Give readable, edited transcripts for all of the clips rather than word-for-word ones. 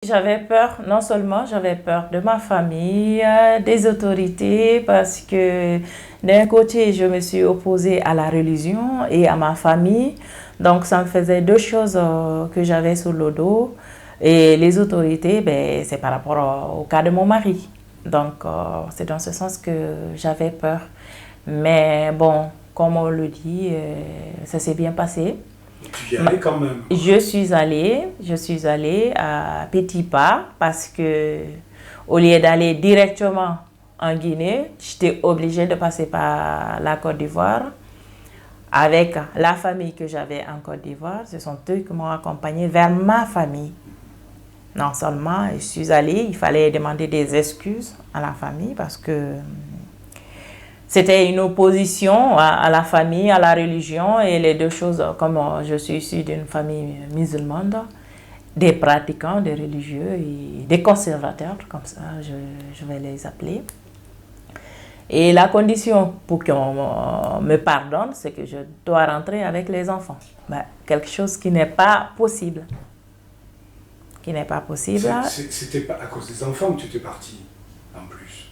J'avais peur, non seulement j'avais peur de ma famille, des autorités, parce que d'un côté, je me suis opposée à la religion et à ma famille. Donc, ça me faisait deux choses que j'avais sur le dos. Et les autorités, ben, c'est par rapport au cas de mon mari. Donc, c'est dans ce sens que j'avais peur. Mais bon, comme on le dit, ça s'est bien passé. Tu y allais quand même. Je suis allée à petits pas parce que au lieu d'aller directement en Guinée, j'étais obligée de passer par la Côte d'Ivoire avec la famille que j'avais en Côte d'Ivoire. Ce sont eux qui m'ont accompagnée vers ma famille. Non seulement je suis allée, il fallait demander des excuses à la famille parce que c'était une opposition à la famille, à la religion et les deux choses, comme je suis issue d'une famille musulmane, des pratiquants, des religieux et des conservateurs, comme ça je vais les appeler. Et la condition pour qu'on me pardonne, c'est que je dois rentrer avec les enfants. Ben, quelque chose qui n'est pas possible. Qui n'est pas possible. C'était pas à cause des enfants que tu étais partie, en plus,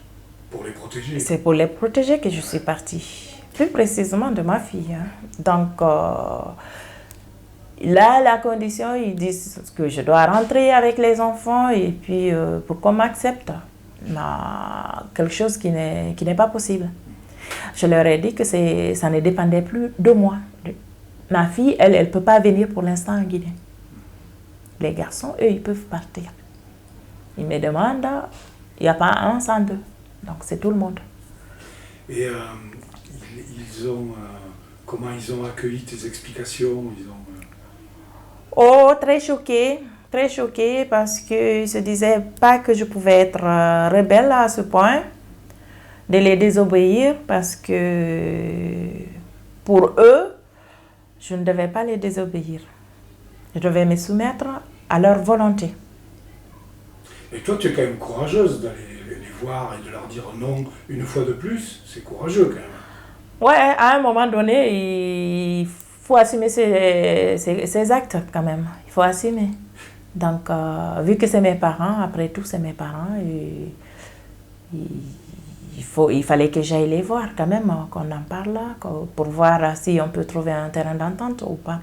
pour les protéger. C'est pour les protéger que je suis partie. Plus précisément de ma fille. Donc, là, la condition, ils disent que je dois rentrer avec les enfants et puis pour qu'on m'accepte. Quelque chose qui n'est pas possible. Je leur ai dit que ça ne dépendait plus de moi. Ma fille, elle ne peut pas venir pour l'instant en Guinée. Les garçons, eux, ils peuvent partir. Ils me demandent, il n'y a pas un sans deux. Donc, c'est tout le monde. Et comment ils ont accueilli tes explications? Oh, très choqués parce qu'ils ne se disaient pas que je pouvais être rebelle à ce point, de les désobéir parce que pour eux, je ne devais pas les désobéir. Je devais me soumettre à leur volonté. Et toi, tu es quand même courageuse d'aller les voir et de leur dire non une fois de plus. C'est courageux quand même. Ouais, à un moment donné, il faut assumer ses actes quand même. Il faut assumer. Donc, vu que c'est mes parents, après tout, c'est mes parents, il fallait que j'aille les voir quand même, qu'on en parle, pour voir si on peut trouver un terrain d'entente ou pas.